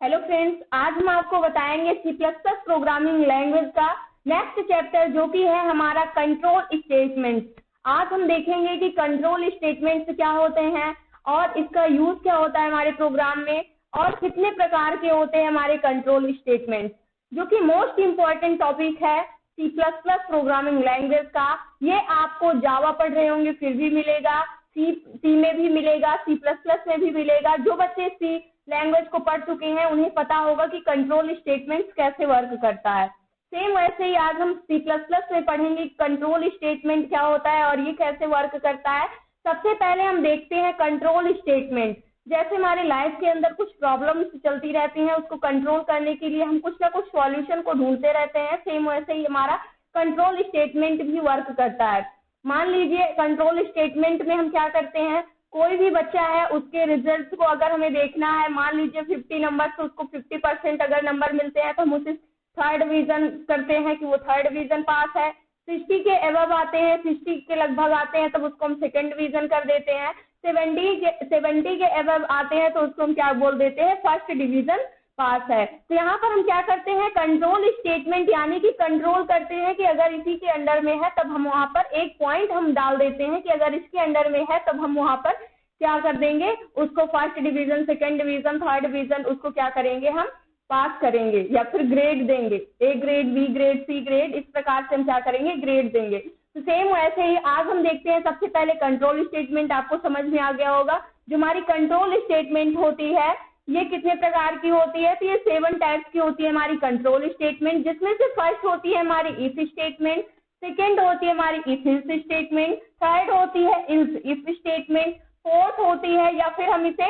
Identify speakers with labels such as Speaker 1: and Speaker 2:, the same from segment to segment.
Speaker 1: Hello friends, आज हम आपको बताएंगे C plus plus programming language का नेक्स्ट चैप्टर जो कि है हमारा कंट्रोल स्टेटमेंट्स। आज हम देखेंगे कि कंट्रोल स्टेटमेंट्स क्या होते हैं और इसका यूज क्या होता है हमारे प्रोग्राम में और कितने प्रकार के होते हैं हमारे कंट्रोल स्टेटमेंट्स, जो कि मोस्ट इम्पोर्टेंट टॉपिक है C plus plus programming language का। ये आपको जावा पढ़ रहे होंगे फिर भी मिलेगा, सी में भी मिलेगा, सी प्लस प्लस में भी मिलेगा। जो बच्चे सी लैंग्वेज को पढ़ चुके हैं उन्हें पता होगा कि कंट्रोल स्टेटमेंट्स कैसे वर्क करता है। सेम वैसे ही आज हम सी प्लस प्लस में पढ़ेंगे कंट्रोल स्टेटमेंट क्या होता है और ये कैसे वर्क करता है। सबसे पहले हम देखते हैं कंट्रोल स्टेटमेंट। जैसे हमारे लाइफ के अंदर कुछ प्रॉब्लम्स चलती रहती हैं, उसको कंट्रोल करने के लिए हम कुछ ना कुछ सॉल्यूशन को ढूंढते रहते हैं। सेम वैसे ही हमारा कंट्रोल स्टेटमेंट भी वर्क करता है। मान लीजिए कंट्रोल स्टेटमेंट में हम क्या करते हैं, कोई भी बच्चा है उसके रिजल्ट को अगर हमें देखना है, मान लीजिए 50 नंबर से उसको 50% अगर नंबर मिलते हैं तो हम उसे थर्ड डिवीजन करते हैं कि वो थर्ड डिवीजन पास है। 60 के एबव आते हैं, 60 के लगभग आते हैं तब उसको हम सेकंड डिवीजन कर देते हैं। 70 के एबव आते हैं तो उसको हम क्या बोल देते हैं, फर्स्ट डिवीजन पास है। तो यहाँ पर हम क्या करते हैं, कंट्रोल स्टेटमेंट यानी कि कंट्रोल करते हैं कि अगर इसी के अंडर में है तब हम वहां पर एक पॉइंट हम डाल देते हैं कि अगर इसके अंडर में है तब हम वहां पर क्या कर देंगे, उसको first division, second division, third division उसको क्या करेंगे, हम पास करेंगे या फिर ग्रेड देंगे, A grade, B grade, C grade, इस प्रकार से हम क्या करेंगे, ग्रेड देंगे। तो सेम वैसे ही आज हम देखते हैं सबसे पहले कंट्रोल स्टेटमेंट। आपको समझ में आ गया होगा जो हमारी कंट्रोल स्टेटमेंट होती है ये कितने प्रकार की होती है, तो ये 7 टाइप्स की होती है हमारी कंट्रोल स्टेटमेंट, जिसमें से फर्स्ट होती है हमारी इफ स्टेटमेंट, सेकेंड होती है हमारी इफ एल्स स्टेटमेंट, थर्ड होती है इल्स इफ स्टेटमेंट, फोर्थ होती है या फिर हम इसे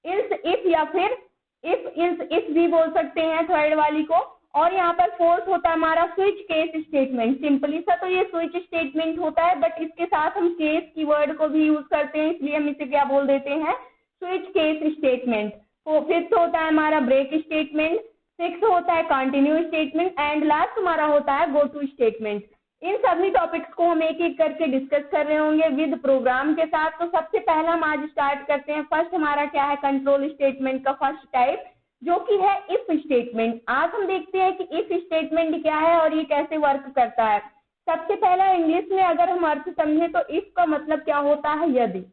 Speaker 1: इल्स इफ या फिर इफ इल्स इफ भी बोल सकते हैं थर्ड वाली को। और यहाँ पर फोर्थ होता है हमारा स्विच केस स्टेटमेंट। सिंपली सा तो ये स्विच स्टेटमेंट होता है, बट इसके साथ हम केस कीवर्ड को भी यूज करते हैं, इसलिए हम इसे क्या बोल देते हैं, स्विच केस स्टेटमेंट। तो फिफ्थ होता है हमारा ब्रेक स्टेटमेंट, सिक्स्थ होता है कंटिन्यू स्टेटमेंट एंड लास्ट हमारा होता है गो टू स्टेटमेंट। इन सभी टॉपिक्स को हम एक एक करके डिस्कस कर रहे होंगे विद प्रोग्राम के साथ। तो सबसे पहला हम आज स्टार्ट करते हैं। फर्स्ट हमारा क्या है, कंट्रोल स्टेटमेंट का फर्स्ट टाइप जो कि है इफ स्टेटमेंट। आज हम देखते हैं कि इफ स्टेटमेंट क्या है और ये कैसे वर्क करता है। सबसे पहला इंग्लिश में अगर हम अर्थ समझे तो इफ का मतलब क्या होता है, यदि।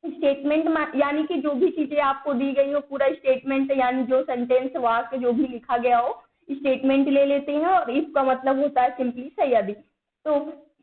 Speaker 1: स्टेटमेंट यानी कि जो भी चीजें आपको दी गई हो, पूरा स्टेटमेंट यानी जो सेंटेंस वाक्य जो भी लिखा गया हो स्टेटमेंट ले लेते हैं, और इफ का मतलब होता है सिंपली से यदि। तो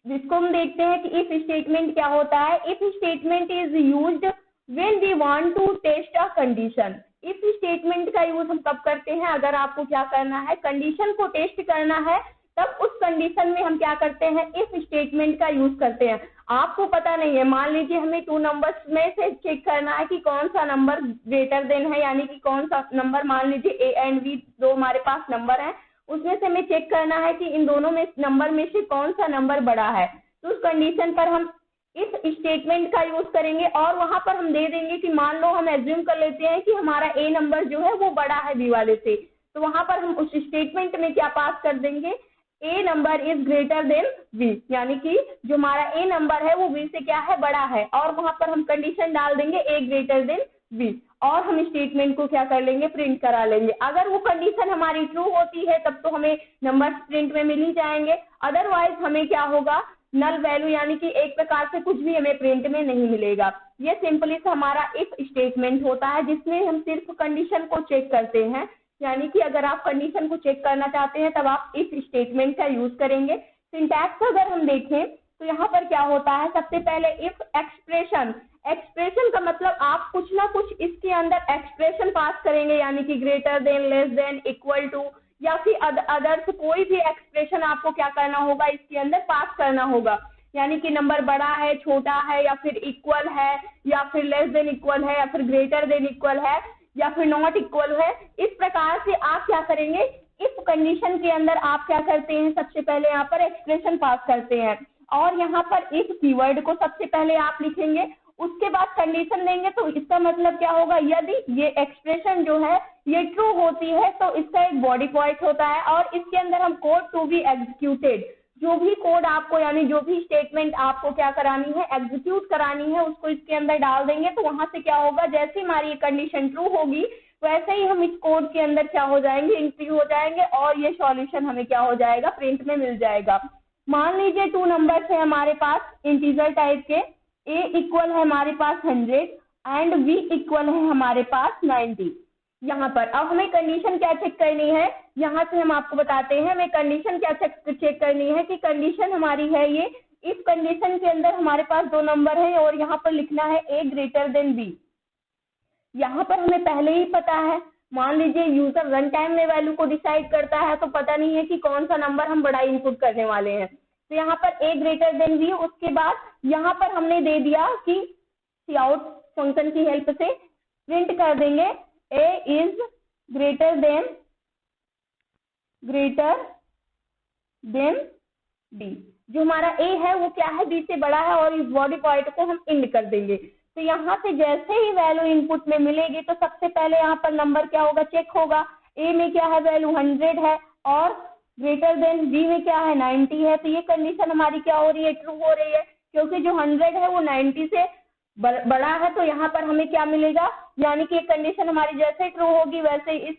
Speaker 1: जिसको हम देखते हैं कि इफ स्टेटमेंट क्या होता है। If statement is used when we want to test a condition. If statement का यूज हम कब करते हैं, अगर आपको क्या करना है, कंडीशन को टेस्ट करना है, तब उस कंडीशन में हम क्या करते हैं, इफ स्टेटमेंट का यूज करते हैं। आपको पता नहीं है, मान लीजिए हमें 2 नंबर्स में से चेक करना है कि कौन सा नंबर ग्रेटर देन है, यानी कि कौन सा नंबर, मान लीजिए ए एंड बी दो हमारे पास नंबर है, उसमें से हमें चेक करना है कि इन दोनों में नंबर में से कौन सा नंबर बड़ा है। तो उस कंडीशन पर हम इफ स्टेटमेंट का यूज करेंगे और वहां पर हम दे देंगे कि मान लो हम एज्यूम कर लेते हैं कि हमारा ए नंबर जो है वो बड़ा है बी वाले से, तो वहां पर हम उस स्टेटमेंट में क्या पास कर देंगे, A number is greater than B, यानी कि जो हमारा ए नंबर है वो बी से क्या है, बड़ा है, और वहां पर हम कंडीशन डाल देंगे ए ग्रेटर देन बी, और हम स्टेटमेंट को क्या कर लेंगे, प्रिंट करा लेंगे। अगर वो कंडीशन हमारी ट्रू होती है तब तो हमें नंबर प्रिंट में मिल ही जाएंगे, अदरवाइज हमें क्या होगा, नल वैल्यू, यानी कि एक प्रकार से कुछ भी हमें प्रिंट में नहीं मिलेगा। ये सिंपली से हमारा इफ स्टेटमेंट होता है जिसमें हम सिर्फ कंडीशन को चेक करते हैं, यानी कि अगर आप कंडीशन को चेक करना चाहते हैं तब आप इफ स्टेटमेंट का यूज करेंगे। सिंटैक्स अगर हम देखें तो यहाँ पर क्या होता है, सबसे पहले इफ एक्सप्रेशन। एक्सप्रेशन का मतलब आप कुछ ना कुछ इसके अंदर एक्सप्रेशन पास करेंगे, यानी कि greater than, less than, equal to, या फिर अदर्स कोई भी एक्सप्रेशन आपको क्या करना होगा, इसके अंदर पास करना होगा, यानी कि नंबर बड़ा है, छोटा है, या फिर इक्वल है, या फिर लेस देन इक्वल है, या फिर ग्रेटर देन इक्वल है, या फिर नॉट इक्वल है। इस प्रकार से आप क्या करेंगे, इफ कंडीशन के अंदर आप क्या करते हैं, सबसे पहले यहाँ पर एक्सप्रेशन पास करते हैं, और यहाँ पर इफ कीवर्ड को सबसे पहले आप लिखेंगे, उसके बाद कंडीशन देंगे। तो इसका मतलब क्या होगा, यदि ये एक्सप्रेशन जो है ये ट्रू होती है तो इसका एक बॉडी पॉइंट होता है, और इसके अंदर हम कोड टू बी एग्जीक्यूटेड, जो भी कोड आपको, यानी जो भी स्टेटमेंट आपको क्या करानी है, एग्जीक्यूट करानी है, उसको इसके अंदर डाल देंगे। तो वहां से क्या होगा, जैसे हमारी कंडीशन ट्रू होगी वैसे ही हम इस कोड के अंदर क्या हो जाएंगे, एंट्री हो जाएंगे और ये सॉल्यूशन हमें क्या हो जाएगा, प्रिंट में मिल जाएगा। मान लीजिए 2 नंबर्स है हमारे पास इंटीजर टाइप के, a इक्वल है हमारे पास 100 एंड b इक्वल है हमारे पास 90। यहाँ पर अब हमें कंडीशन क्या चेक करनी है, यहाँ से हम आपको बताते हैं हमें कंडीशन क्या चेक करनी है कि कंडीशन हमारी है ये, इस कंडीशन के अंदर हमारे पास 2 नंबर है और यहाँ पर लिखना है a ग्रेटर देन b। यहाँ पर हमें पहले ही पता है, मान लीजिए यूजर रन टाइम में वैल्यू को डिसाइड करता है तो पता नहीं है कि कौन सा नंबर हम बड़ा इनपुट करने वाले हैं। तो यहाँ पर a ग्रेटर देन b, उसके बाद यहाँ पर हमने दे दिया कि काउट फंक्शन की हेल्प से प्रिंट कर देंगे a is greater then b। जो हमारा a है वो क्या है, b से बड़ा है और इस बॉडी पॉइंट को हम इंड कर देंगे। तो यहाँ से जैसे ही वैल्यू इनपुट में मिलेगी तो सबसे पहले यहाँ पर नंबर क्या होगा, चेक होगा। a में क्या है, वैल्यू 100 है और ग्रेटर देन b में क्या है, 90 है। तो ये कंडीशन हमारी क्या हो रही है, ट्रू हो रही है, क्योंकि जो 100 है वो 90 से बड़ा है। तो यहाँ पर हमें क्या मिलेगा, यानी कि कंडीशन हमारी जैसे ट्रू होगी वैसे इस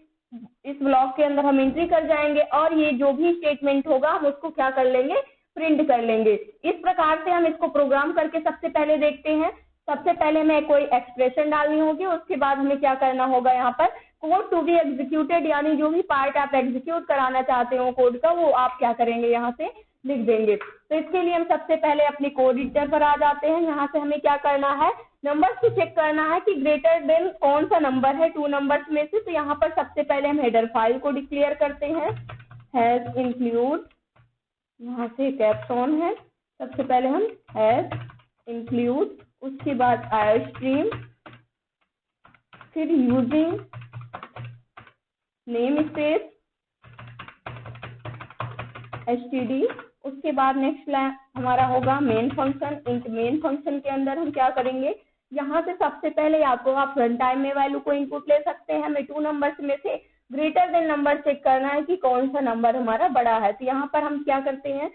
Speaker 1: ब्लॉक के अंदर हम एंट्री कर जाएंगे और ये जो भी स्टेटमेंट होगा हम उसको क्या कर लेंगे, प्रिंट कर लेंगे। इस प्रकार से हम इसको प्रोग्राम करके सबसे पहले देखते हैं। सबसे पहले हमें कोई एक्सप्रेशन डालनी होगी, उसके बाद हमें क्या करना होगा, यहाँ पर कोड टू बी एग्जीक्यूटेड, यानी जो भी पार्ट आप एग्जीक्यूट कराना चाहते हो कोड का वो आप क्या करेंगे, यहाँ से लिख देंगे। तो इसके लिए हम सबसे पहले अपनी कोड एडिटर पर आ जाते हैं। यहाँ से हमें क्या करना है, नंबर्स को चेक करना है कि ग्रेटर देन कौन सा नंबर है 2 नंबर्स में से। तो यहाँ पर सबसे पहले हम हेडर फाइल को डिक्लेयर करते हैं, हैज इंक्लूड, यहाँ से कैप्स ऑन है, सबसे पहले हम हैज इंक्लूड, उसके बाद आईओस्ट्रीम, फिर यूजिंग नेम स्पेस std, उसके बाद नेक्स्ट हमारा होगा main function. Int main function के अंदर हम क्या करेंगे, यहाँ से सबसे पहले या तो आप रन टाइम में वैल्यू को इनपुट ले सकते हैं, हमें 2 नंबर्स में से ग्रेटर देन नंबर चेक करना है कि कौन सा नंबर हमारा बड़ा है। तो यहाँ पर हम क्या करते हैं,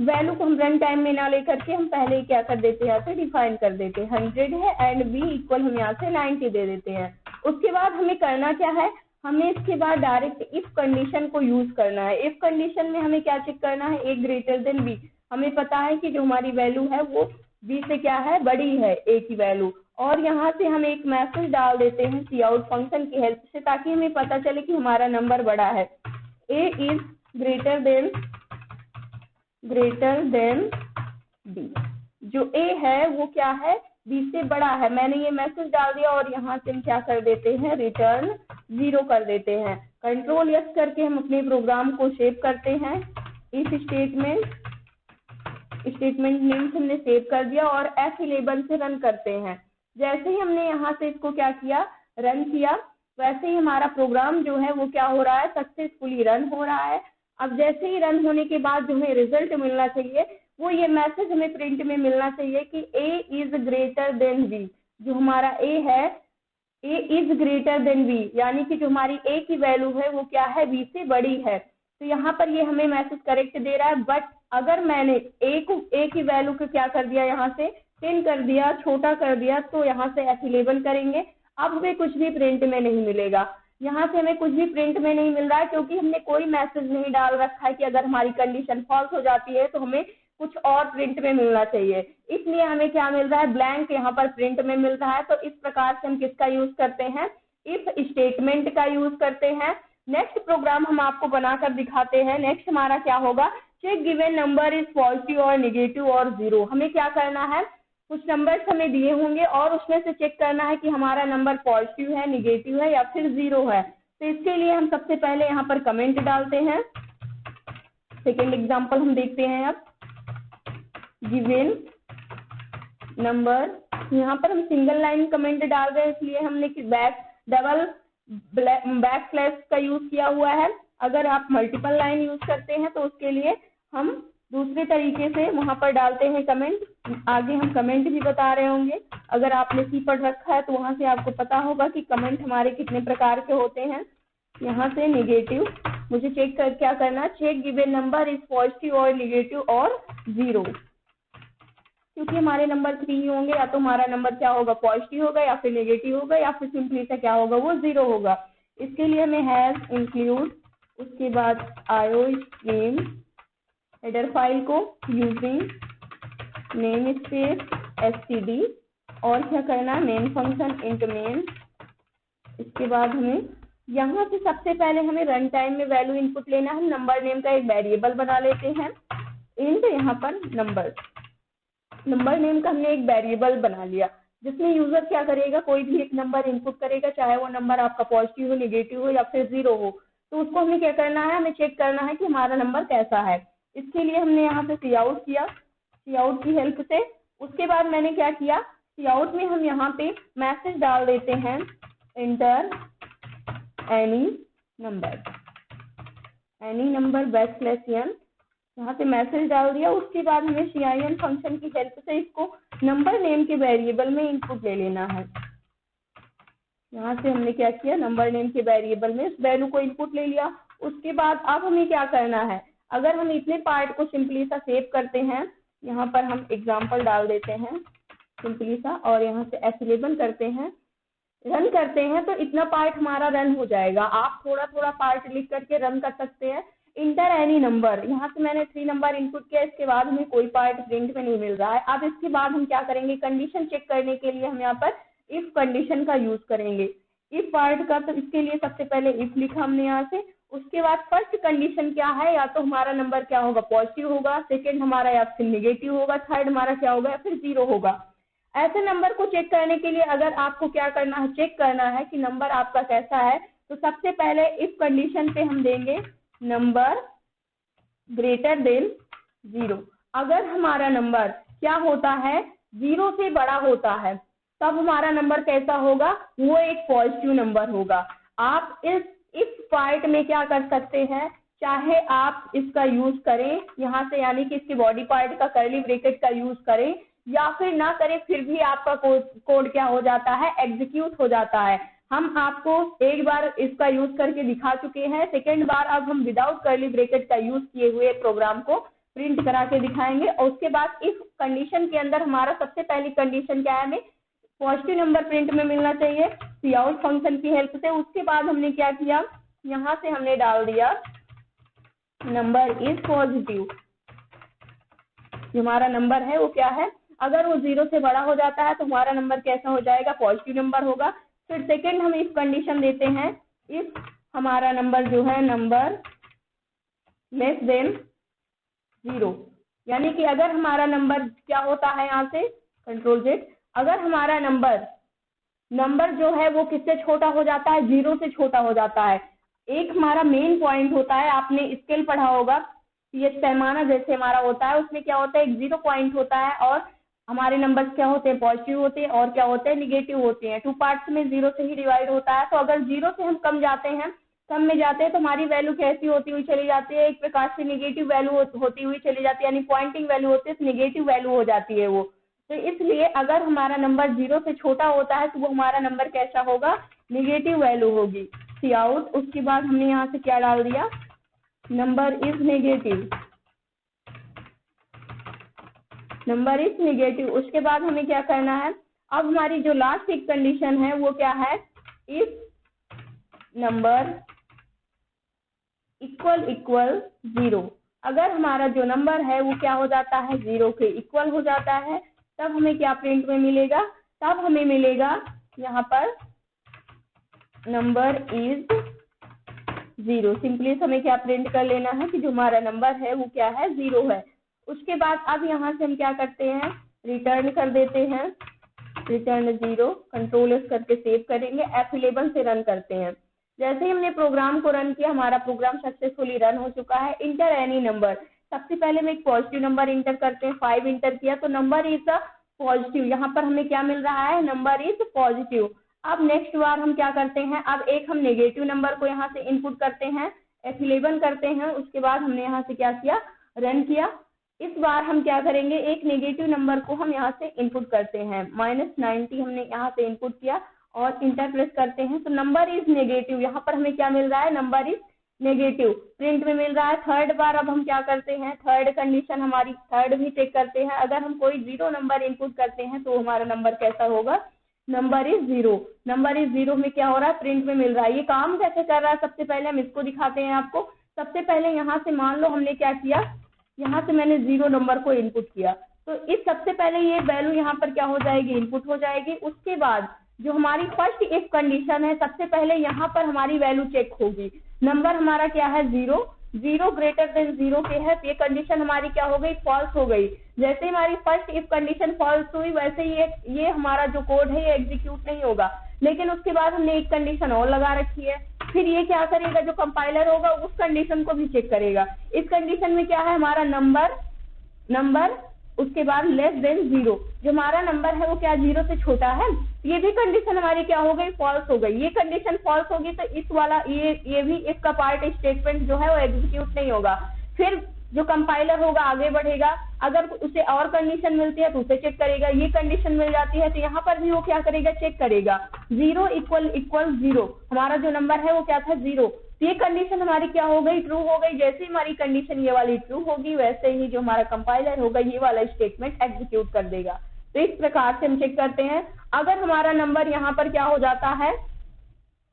Speaker 1: वैल्यू को हम रन टाइम में ना लेकर के हम पहले ही क्या कर देते हैं, यहाँ से डिफाइन कर देते हैं 100 है एंड b इक्वल हम यहाँ से 90 दे देते हैं। उसके बाद हमें करना क्या है, हमें इसके बाद डायरेक्ट इफ कंडीशन को यूज करना है। इफ कंडीशन में हमें क्या चेक करना है, a ग्रेटर देन b। हमें पता है कि जो हमारी वैल्यू है वो b से क्या है, बड़ी है a की वैल्यू, और यहाँ से हम एक मैसेज डाल देते हैं काउट फंक्शन की हेल्प से, ताकि हमें पता चले कि हमारा नंबर बड़ा है। a is greater then b, जो a है वो क्या है, b से बड़ा है। मैंने ये मैसेज डाल दिया और यहाँ से हम क्या कर देते हैं, रिटर्न 0 कर देते हैं। कंट्रोल यस करके हम अपने प्रोग्राम को सेव करते हैं। इस स्टेटमेंट नेम से हमने सेव कर दिया और F11 से रन करते हैं। जैसे ही हमने यहाँ से इसको क्या किया, रन किया, वैसे ही हमारा प्रोग्राम जो है वो क्या हो रहा है, सक्सेसफुली रन हो रहा है। अब जैसे ही रन होने के बाद जो हमें रिजल्ट मिलना चाहिए वो ये मैसेज हमें प्रिंट में मिलना चाहिए कि a is greater then b। जो हमारा a है, a is greater then b, यानी कि जो हमारी a की वैल्यू है वो क्या है, b से बड़ी है। तो यहाँ पर ये हमें मैसेज करेक्ट दे रहा है। बट अगर मैंने a की वैल्यू को क्या कर दिया, यहाँ से 10 कर दिया, छोटा कर दिया, तो यहाँ से F11 करेंगे, अब हमें कुछ भी प्रिंट में नहीं मिलेगा। यहाँ से हमें कुछ भी प्रिंट में नहीं मिल रहा है क्योंकि हमने कोई मैसेज नहीं डाल रखा है कि अगर हमारी कंडीशन फॉल्स हो जाती है तो हमें कुछ और प्रिंट में मिलना चाहिए। इसलिए हमें क्या मिल रहा है, ब्लैंक यहाँ पर प्रिंट में मिल रहा है। तो इस प्रकार से हम किसका यूज करते हैं, इफ स्टेटमेंट का यूज करते हैं। नेक्स्ट प्रोग्राम हम आपको बनाकर दिखाते हैं। नेक्स्ट हमारा क्या होगा, check given number is positive और नेगेटिव और 0। हमें क्या करना है, कुछ नंबर्स हमें दिए होंगे और उसमें से चेक करना है कि हमारा नंबर पॉजिटिव है, नेगेटिव है या फिर 0 है। तो इसके लिए हम सबसे पहले यहाँ पर कमेंट डालते हैं। सेकेंड एग्जाम्पल हम देखते हैं। अब गिवन नंबर, यहाँ पर हम सिंगल लाइन कमेंट डाल रहे हैं, इसलिए हमने बैक स्लैश का यूज किया हुआ है। अगर आप मल्टीपल लाइन यूज करते हैं तो उसके लिए हम दूसरे तरीके से वहां पर डालते हैं कमेंट। आगे हम कमेंट भी बता रहे होंगे। अगर आपने सी पढ़ रखा है तो वहां से आपको पता होगा कि कमेंट हमारे कितने प्रकार के होते हैं। यहाँ से नेगेटिव, मुझे चेक कर क्या करना, check given number is positive और नेगेटिव और 0। क्योंकि हमारे नंबर 3 ही होंगे, या तो हमारा नंबर क्या होगा, पॉजिटिव होगा या फिर नेगेटिव होगा या फिर सिंपली सा क्या होगा, वो 0 होगा। इसके लिए हमें हैज इंक्लूड, उसके बाद आईओस्ट्रीम हेडर फाइल को यूजिंग नेम स्पेस std, और क्या करना है, मेन फंक्शन इंट मेन। इसके बाद हमें यहाँ से सबसे पहले हमें रन टाइम में वैल्यू इनपुट लेना है। हम नंबर नेम का एक वेरिएबल बना लेते हैं, इंट यहाँ पर नंबर नेम का हमने एक वेरिएबल बना लिया, जिसमें यूजर क्या करेगा, कोई भी एक नंबर इनपुट करेगा, चाहे वो नंबर आपका पॉजिटिव हो, नेगेटिव हो या फिर 0 हो। तो उसको हमें क्या करना है, हमें चेक करना है कि हमारा नंबर कैसा है। इसके लिए हमने यहाँ से सी आउट किया, सी आउट की हेल्प से। उसके बाद मैंने क्या किया, सी आउट में हम यहाँ पे मैसेज डाल देते हैं, enter any number backslash n, यहाँ से मैसेज डाल दिया। उसके बाद हमें cin फंक्शन की हेल्प से इसको नंबर नेम के वेरिएबल में इनपुट ले लेना है। यहाँ से हमने क्या किया, नंबर नेम के वेरिएबल में इस वैल्यू को इनपुट ले लिया। उसके बाद अब हमें क्या करना है, अगर हम इतने पार्ट को सिंपली सा सेव करते हैं, यहाँ पर हम एग्जाम्पल डाल देते हैं सिंपली सा, और यहाँ से F11 करते हैं, रन करते हैं, तो इतना पार्ट हमारा रन हो जाएगा। आप थोड़ा थोड़ा पार्ट लिख करके रन कर सकते हैं। इंटर एनी नंबर, यहाँ से मैंने 3 नंबर इनपुट किया, इसके बाद हमें कोई पार्ट प्रिंट में नहीं मिल रहा है। अब इसके बाद हम क्या करेंगे, कंडीशन चेक करने के लिए हम यहाँ पर इफ कंडीशन का यूज करेंगे। इफ पार्ट का, तो इसके लिए सबसे पहले इफ लिखा हमने यहाँ से। उसके बाद फर्स्ट कंडीशन क्या है, या तो हमारा नंबर क्या होगा, पॉजिटिव होगा, सेकेंड हमारा या फिर नेगेटिव होगा, थर्ड हमारा क्या होगा, या फिर 0 होगा। ऐसे नंबर को चेक करने के लिए अगर आपको क्या करना है, चेक करना है कि नंबर आपका कैसा है, तो सबसे पहले इफ कंडीशन पे हम देंगे नंबर ग्रेटर देन 0। अगर हमारा नंबर क्या होता है, 0 से बड़ा होता है, तब हमारा नंबर कैसा होगा, वो एक पॉजिटिव नंबर होगा। आप इस पार्ट में क्या कर सकते हैं, चाहे आप इसका यूज करें यहाँ से, यानी कि इसके बॉडी पार्ट का कर्ली ब्रैकेट का यूज करें, या फिर ना करें, फिर भी आपका कोड क्या हो जाता है, एग्जीक्यूट हो जाता है। हम आपको एक बार इसका यूज करके दिखा चुके हैं, सेकेंड बार अब हम विदाउट कर्ली ब्रैकेट का यूज किए हुए प्रोग्राम को प्रिंट करा के दिखाएंगे। और उसके बाद इस कंडीशन के अंदर हमारा सबसे पहली कंडीशन क्या है, हमें पॉजिटिव नंबर प्रिंट में मिलना चाहिए सी आउट फंक्शन की हेल्प से। उसके बाद हमने क्या किया, यहाँ से हमने डाल दिया नंबर इज पॉजिटिव। जो हमारा नंबर है वो क्या है, अगर वो 0 से बड़ा हो जाता है तो हमारा नंबर कैसा हो जाएगा, पॉजिटिव नंबर होगा। फिर सेकेंड हम इफ कंडीशन देते हैं, इफ हमारा नंबर जो है नंबर लेस देन 0, यानी कि अगर हमारा नंबर क्या होता है, यहाँ से कंट्रोल जेड, अगर हमारा नंबर जो है वो किससे छोटा हो जाता है, 0 से छोटा हो जाता है। एक हमारा मेन पॉइंट होता है, आपने स्केल पढ़ा होगा, ये पैमाना जैसे हमारा होता है, उसमें क्या होता है, एक 0 पॉइंट होता है, और हमारे नंबर्स क्या होते हैं, पॉजिटिव होते हैं, और क्या होते हैं, निगेटिव होते हैं। 2 पार्ट्स में 0 से ही डिवाइड होता है। तो अगर 0 से हम कम में जाते हैं तो हमारी वैल्यू कैसी होती हुई चली जाती है, एक प्रकार से निगेटिव वैल्यू होती हुई चली जाती है, यानी पॉइंटिंग वैल्यू होती है, तो निगेटिव वैल्यू हो जाती है वो। तो इसलिए अगर हमारा नंबर 0 से छोटा होता है तो वो हमारा नंबर कैसा होगा, निगेटिव वैल्यू होगी, सी आउट। उसके बाद हमने यहाँ से क्या डाल दिया, number is negative, number is negative. उसके बाद हमें क्या करना है, अब हमारी जो लास्ट एक कंडीशन है वो क्या है, इफ नंबर इक्वल 0। अगर हमारा जो नंबर है वो क्या हो जाता है, 0 के इक्वल हो जाता है, तब हमें क्या प्रिंट में मिलेगा, तब हमें मिलेगा यहाँ पर नंबर इज 0। सिंपली हमें क्या प्रिंट कर लेना है कि जो हमारा नंबर है वो क्या है, 0 है। उसके बाद अब यहाँ से हम क्या करते हैं, रिटर्न कर देते हैं, रिटर्न 0, कंट्रोल एस करके सेव करेंगे, F11 से रन करते हैं। जैसे ही हमने प्रोग्राम को रन किया, हमारा प्रोग्राम सक्सेसफुली रन हो चुका है। इंटर एनी नंबर, सबसे पहले हम एक पॉजिटिव नंबर इंटर करते हैं, 5 इंटर किया तो नंबर इज पॉजिटिव, यहाँ पर हमें क्या मिल रहा है, नंबर इज पॉजिटिव। अब नेक्स्ट बार हम क्या करते हैं, अब एक हम नेगेटिव नंबर को यहाँ से इनपुट करते हैं, F11 करते हैं। उसके बाद हमने यहाँ से क्या किया, रन किया। इस बार हम क्या करेंगे, एक नेगेटिव नंबर को हम यहाँ से इनपुट करते हैं, -90 हमने यहाँ से इनपुट किया और इंटर प्रेस करते हैं, तो नंबर इज नेगेटिव। यहाँ पर हमें क्या मिल रहा है, नंबर इज नेगेटिव प्रिंट में मिल रहा है। थर्ड बार अब हम क्या करते हैं, थर्ड कंडीशन हमारी थर्ड भी चेक करते हैं। अगर हम कोई 0 नंबर इनपुट करते हैं तो हमारा नंबर कैसा होगा, नंबर इज 0। नंबर इज 0 में क्या हो रहा है, प्रिंट में मिल रहा है। ये काम कैसे कर रहा है, सबसे पहले हम इसको दिखाते हैं आपको। सबसे पहले यहाँ से मान लो हमने क्या किया, यहाँ से मैंने 0 नंबर को इनपुट किया, तो इस सबसे पहले ये वैल्यू यहाँ पर क्या हो जाएगी, इनपुट हो जाएगी। उसके बाद जो हमारी फर्स्ट इफ कंडीशन है, सबसे पहले यहाँ पर हमारी वैल्यू चेक होगी। नंबर हमारा क्या है 0, 0 ग्रेटर देन 0 के है, तो ये कंडीशन हमारी क्या हो गई, फॉल्स हो गई। जैसे ही हमारी फर्स्ट इफ कंडीशन फॉल्स हुई वैसे ही ये हमारा जो कोड है ये एग्जीक्यूट नहीं होगा। लेकिन उसके बाद हमने एक कंडीशन और लगा रखी है, फिर ये क्या करेगा, जो कंपाइलर होगा उस कंडीशन को भी चेक करेगा। इस कंडीशन में क्या है, हमारा नंबर उसके बाद लेस देन 0, जो हमारा नंबर है वो क्या 0 से छोटा है, ये भी कंडीशन हमारी क्या हो गई, फॉल्स हो गई। ये कंडीशन फॉल्स होगी तो इस वाला ये भी इसका पार्ट स्टेटमेंट जो है वो एग्जीक्यूट नहीं होगा। फिर जो कंपाइलर होगा आगे बढ़ेगा, अगर उसे और कंडीशन मिलती है तो उसे चेक करेगा। ये कंडीशन मिल जाती है तो यहाँ पर भी वो क्या करेगा, चेक करेगा। 0 इक्वल 0, हमारा जो नंबर है वो क्या था 0, ये कंडीशन हमारी क्या हो गई, ट्रू हो गई। जैसे ही हमारी कंडीशन ये वाली ट्रू होगी वैसे ही जो हमारा कंपाइलर होगा ये वाला स्टेटमेंट एग्जीक्यूट कर देगा। तो इस प्रकार से हम चेक करते हैं। अगर हमारा नंबर यहाँ पर क्या हो जाता है,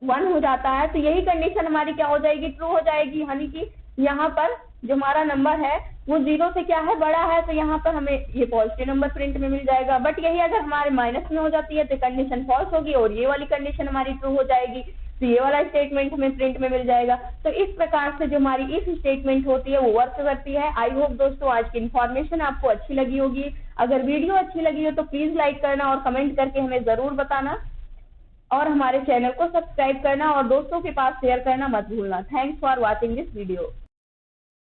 Speaker 1: 1 हो जाता है, तो यही कंडीशन हमारी क्या हो जाएगी, ट्रू हो जाएगी। यानी कि यहाँ पर जो हमारा नंबर है वो 0 से क्या है, बड़ा है, तो यहाँ पर हमें ये पॉजिटिव नंबर प्रिंट में मिल जाएगा। बट यही अगर हमारे माइनस में हो जाती है तो कंडीशन फॉल्स होगी और ये वाली कंडीशन हमारी ट्रू हो जाएगी, तो ये वाला स्टेटमेंट हमें प्रिंट में मिल जाएगा। तो इस प्रकार से जो हमारी इफ स्टेटमेंट होती है वो वर्क करती है। आई होप दोस्तों आज की इन्फॉर्मेशन आपको अच्छी लगी होगी। अगर वीडियो अच्छी लगी हो तो प्लीज लाइक करना और कमेंट करके हमें जरूर बताना, और हमारे चैनल को सब्सक्राइब करना और दोस्तों के पास शेयर करना मत भूलना। Thanks for watching this video.